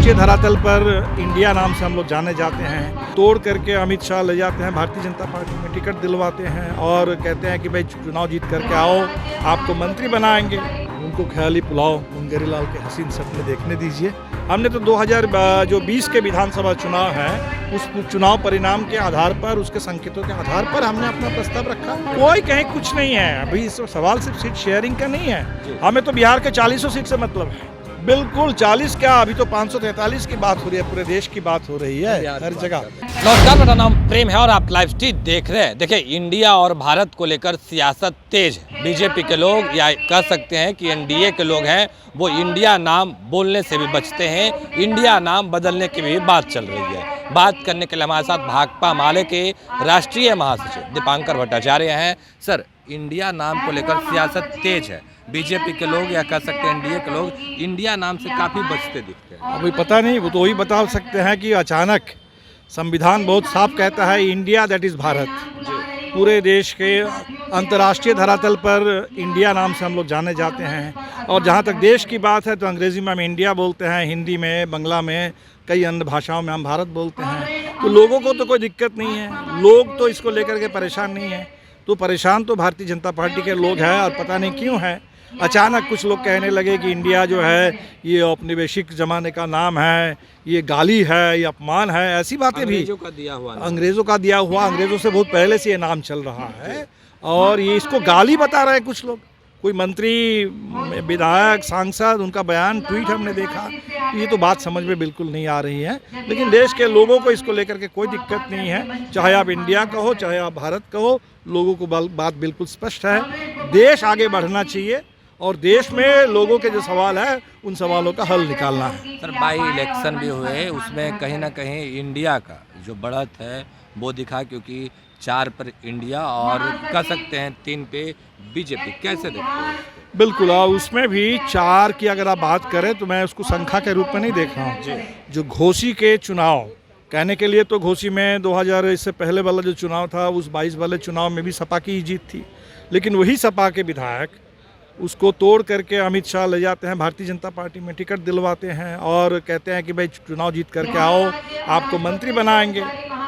अंतर्राष्ट्रीय धरातल पर इंडिया नाम से हम लोग जाने जाते हैं। तोड़ करके अमित शाह ले जाते हैं भारतीय जनता पार्टी में, टिकट दिलवाते हैं और कहते हैं कि भाई चुनाव जीत करके आओ, आपको मंत्री बनाएंगे। उनको ख्याली पुलाव मुंगेरी लाल के हसीन सपने देखने दीजिए। हमने तो 2020 के विधानसभा चुनाव है, उस चुनाव परिणाम के आधार पर, उसके संकेतों के आधार पर हमने अपना प्रस्ताव रखा। कोई कहीं कुछ नहीं है, अभी इस सवाल सिर्फ सीट शेयरिंग का नहीं है। हमें तो बिहार के 40 सीट से मतलब है। बिल्कुल 40 क्या, अभी तो 543 की बात हो रही है, पूरे देश की बात हो रही है हर जगह। नमस्कार, मेरा नाम प्रेम है और आप लाइव स्ट्रीट देख रहे हैं। देखिए, इंडिया और भारत को लेकर सियासत तेज है। बीजेपी के लोग या कह सकते हैं कि एनडीए के लोग हैं, वो इंडिया नाम बोलने से भी बचते हैं। इंडिया नाम बदलने की भी बात चल रही है। बात करने के लिए हमारे साथ भाकपा माले के राष्ट्रीय महासचिव दीपांकर भट्टाचार्य हैं। सर, इंडिया नाम को लेकर सियासत तेज है। बीजेपी के लोग या कह सकते हैं एनडीए के लोग इंडिया नाम से काफ़ी बचते दिखते हैं। अभी पता नहीं, वो तो वही बता सकते हैं कि अचानक संविधान बहुत साफ कहता है इंडिया दैट इज़ भारत। पूरे देश के अंतर्राष्ट्रीय धरातल पर इंडिया नाम से हम लोग जाने जाते हैं। और जहाँ तक देश की बात है तो अंग्रेज़ी में हम इंडिया बोलते हैं, हिंदी में, बंगला में, कई अन्य भाषाओं में हम भारत बोलते हैं। तो लोगों को तो कोई दिक्कत नहीं है, लोग तो इसको लेकर के परेशान नहीं है। तो परेशान तो भारतीय जनता पार्टी के लोग हैं और पता नहीं क्यों है। अचानक कुछ लोग कहने लगे कि इंडिया जो है ये औपनिवेशिक ज़माने का नाम है, ये गाली है, ये अपमान है। ऐसी बातें भी अंग्रेजों का दिया हुआ, अंग्रेज़ों से बहुत पहले से ये नाम चल रहा है और ये इसको गाली बता रहे हैं कुछ लोग। कोई मंत्री, विधायक, सांसद, उनका बयान, ट्वीट हमने देखा। ये तो बात समझ में बिल्कुल नहीं आ रही है। लेकिन देश के लोगों को इसको लेकर के कोई दिक्कत नहीं है। चाहे आप इंडिया कहो, चाहे आप भारत कहो, लोगों को बात बिल्कुल स्पष्ट है। देश आगे बढ़ना चाहिए और देश में लोगों के जो सवाल है उन सवालों का हल निकालना है। सर, बाई इलेक्शन भी हुए, उसमें कहीं ना कहीं इंडिया का जो बढ़त है वो दिखा, क्योंकि 4 पर इंडिया और कह सकते हैं 3 पे बीजेपी। कैसे देखते हैं? बिल्कुल, उसमें भी 4 की अगर आप बात करें तो मैं उसको संख्या के रूप में नहीं देख रहा हूँ। जो घोसी के चुनाव कहने के लिए तो घोसी में 2000 इससे पहले वाला जो चुनाव था, उस 22 वाले चुनाव में भी सपा की ही जीत थी। लेकिन वही सपा के विधायक उसको तोड़ करके अमित शाह ले जाते हैं भारतीय जनता पार्टी में, टिकट दिलवाते हैं और कहते हैं कि भाई चुनाव जीत करके आओ, आपको मंत्री बनाएंगे।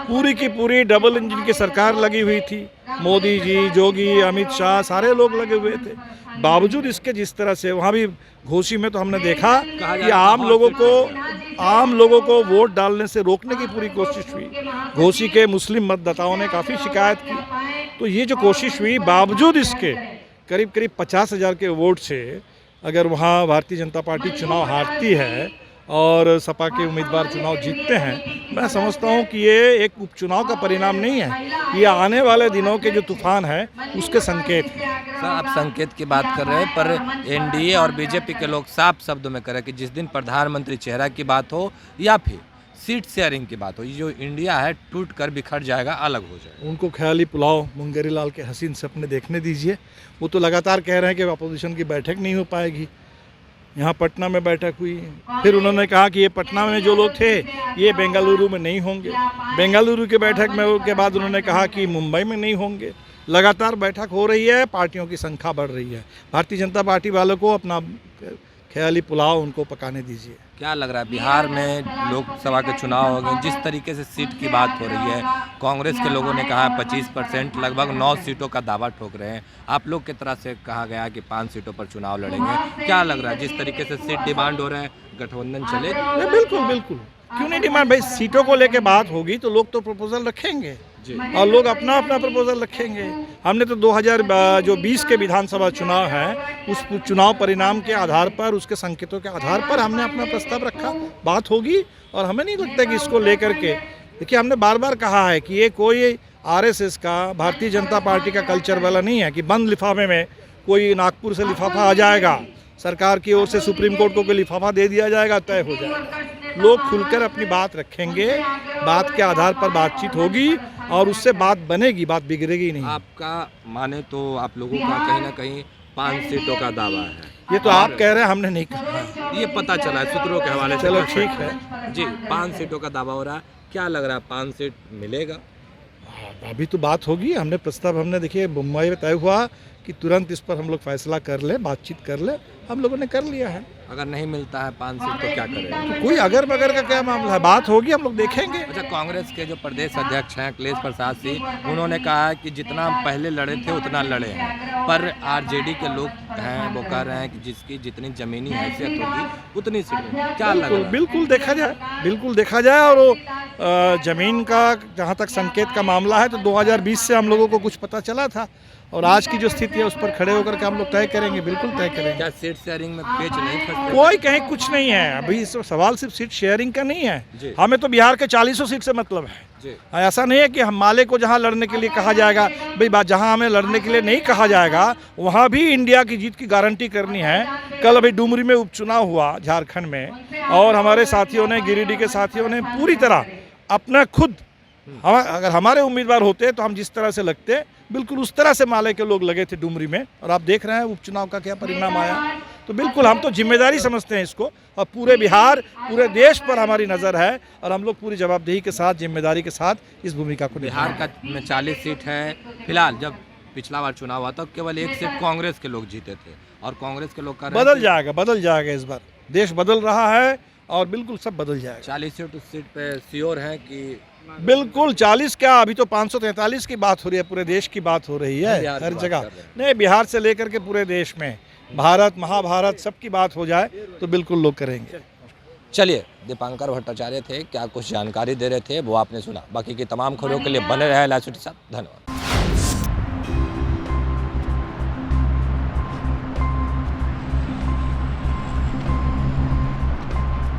पूरी की पूरी डबल इंजन की सरकार लगी हुई थी। मोदी जी, जोगी, अमित शाह, सारे लोग लगे हुए थे। बावजूद इसके जिस तरह से वहाँ भी घोसी में तो हमने देखा कि आम लोगों को वोट डालने से रोकने की पूरी कोशिश हुई। घोसी के मुस्लिम मतदाताओं ने काफ़ी शिकायत की। तो ये जो कोशिश हुई, बावजूद इसके करीब 50,000 के वोट से अगर वहाँ भारतीय जनता पार्टी चुनाव हारती है और सपा के उम्मीदवार चुनाव जीतते हैं, मैं समझता हूँ कि ये एक उपचुनाव का परिणाम नहीं है, ये आने वाले दिनों के जो तूफान है उसके संकेत हैं। सर, आप संकेत की बात कर रहे हैं, पर एनडीए और बीजेपी के लोग साफ शब्दों में कह रहे हैं कि जिस दिन प्रधानमंत्री चेहरा की बात हो या फिर सीट शेयरिंग की बात हो, ये जो इंडिया है टूट कर बिखर जाएगा, अलग हो जाएगा। उनको ख्याली पुलाव मुंगेरी लाल के हसीन सपने देखने दीजिए। वो तो लगातार कह रहे हैं कि अपोजिशन की बैठक नहीं हो पाएगी। यहाँ पटना में बैठक हुई, फिर उन्होंने कहा कि ये पटना में जो लोग थे ये बेंगलुरु में नहीं होंगे। बेंगलुरु की बैठक में के बाद उन्होंने कहा कि मुंबई में नहीं होंगे। लगातार बैठक हो रही है, पार्टियों की संख्या बढ़ रही है। भारतीय जनता पार्टी वालों को अपना ख्याली पुलाव उनको पकाने दीजिए। क्या लग रहा है, बिहार में लोकसभा के चुनाव हो गए, जिस तरीके से सीट की बात हो रही है, कांग्रेस के लोगों ने कहा 25%, लगभग 9 सीटों का दावा ठोक रहे हैं। आप लोग की तरफ से कहा गया कि 5 सीटों पर चुनाव लड़ेंगे। क्या लग रहा है, जिस तरीके से सीट डिमांड हो रहा है, गठबंधन चले? बिल्कुल बिल्कुल, क्यों नहीं डिमांड। भाई सीटों को लेके बात होगी तो लोग तो प्रपोजल रखेंगे और लोग अपना अपना प्रपोजल रखेंगे। हमने तो 2020 के विधानसभा चुनाव है, उस चुनाव परिणाम के आधार पर, उसके संकेतों के आधार पर हमने अपना प्रस्ताव रखा। बात होगी और हमें नहीं लगता कि इसको लेकर के, देखिए हमने बार बार कहा है कि ये कोई आरएसएस का, भारतीय जनता पार्टी का कल्चर वाला नहीं है कि बंद लिफाफे में कोई नागपुर से लिफाफा आ जाएगा, सरकार की ओर से सुप्रीम कोर्ट को कोई लिफाफा दे दिया जाएगा, तय हो जाएगा। लोग खुलकर अपनी बात रखेंगे, बात के आधार पर बातचीत होगी और उससे बात बनेगी, बात बिगड़ेगी नहीं। आपका माने तो आप लोगों का कहीं ना कहीं 5 सीटों का दावा है। ये तो आप कह रहे हैं, हमने नहीं कहा। ये पता चला है सूत्रों के हवाले से। चलो ठीक है जी, 5 सीटों का दावा हो रहा है। क्या लग रहा है, 5 सीट मिलेगा? अभी तो बात होगी, हमने प्रस्ताव हमने देखिए मुंबई में तय हुआ कि तुरंत इस पर हम लोग फैसला कर ले, बातचीत कर ले, हम लोगों ने कर लिया है। अगर नहीं मिलता है 5 सीट तो क्या करेंगे? कोई अगर मगर का क्या मामला है, बात होगी, हम लोग देखेंगे। अच्छा, कांग्रेस के जो प्रदेश अध्यक्ष हैं अखिलेश प्रसाद सिंह, उन्होंने कहा है कि जितना हम पहले लड़े थे उतना लड़े हैं, पर आरजेडी के लोग हैं वो कह रहे हैं कि जिसकी जितनी जमीनी हैसियत होगी उतनी सीट होगी। क्या लग रहा है? बिल्कुल देखा जाए, बिल्कुल देखा जाए। और वो जमीन का जहाँ तक संकेत का मामला है तो 2020 से हम लोगों को कुछ पता चला था, और आज की जो स्थिति है उस पर खड़े होकर के हम लोग तय करेंगे, बिल्कुल तय करेंगे। क्या सीट शेयरिंग में पेच नहीं फंसते? कोई कहीं कुछ नहीं है, अभी इस सवाल सिर्फ सीट शेयरिंग का नहीं जी। है। हमें तो बिहार के 40 सीट से मतलब है जी। ऐसा नहीं है कि हम माले को जहां लड़ने के लिए कहा जाएगा, भाई जहां हमें लड़ने के लिए नहीं कहा जाएगा वहां भी इंडिया की जीत की गारंटी करनी है। कल अभी डुमरी में उपचुनाव हुआ झारखंड में, और हमारे साथियों ने, गिरिडीह के साथियों ने पूरी तरह अपना खुद, अगर हमारे उम्मीदवार होते तो हम जिस तरह से लगते बिल्कुल उस तरह से माले के लोग लगे थे डुमरी में, और आप देख रहे हैं उपचुनाव का क्या परिणाम आया। तो बिल्कुल हम तो जिम्मेदारी समझते हैं इसको, और पूरे बिहार, पूरे देश पर हमारी नज़र है, और हम लोग पूरी जवाबदेही के साथ, जिम्मेदारी के साथ इस भूमिका को बिहार का में 40 सीट है फिलहाल। जब पिछला बार चुनाव हुआ तो केवल 1 सीट कांग्रेस के लोग जीते थे, और कांग्रेस के लोग बदल जाएगा इस बार, देश बदल रहा है और बिल्कुल सब बदल जाएगा। 40 सीट उस सीट पे श्योर है कि बिल्कुल 40 क्या, अभी तो 543 की बात हो रही है, पूरे देश की बात हो रही है हर जगह। नहीं, बिहार से लेकर के पूरे देश में भारत, महाभारत सबकी बात हो जाए तो बिल्कुल लोग करेंगे। चलिए, दीपांकर भट्टाचार्य थे, क्या कुछ जानकारी दे रहे थे वो आपने सुना। बाकी की तमाम खबरों के लिए बने रहे लाइव सिटी के साथ। धन्यवाद।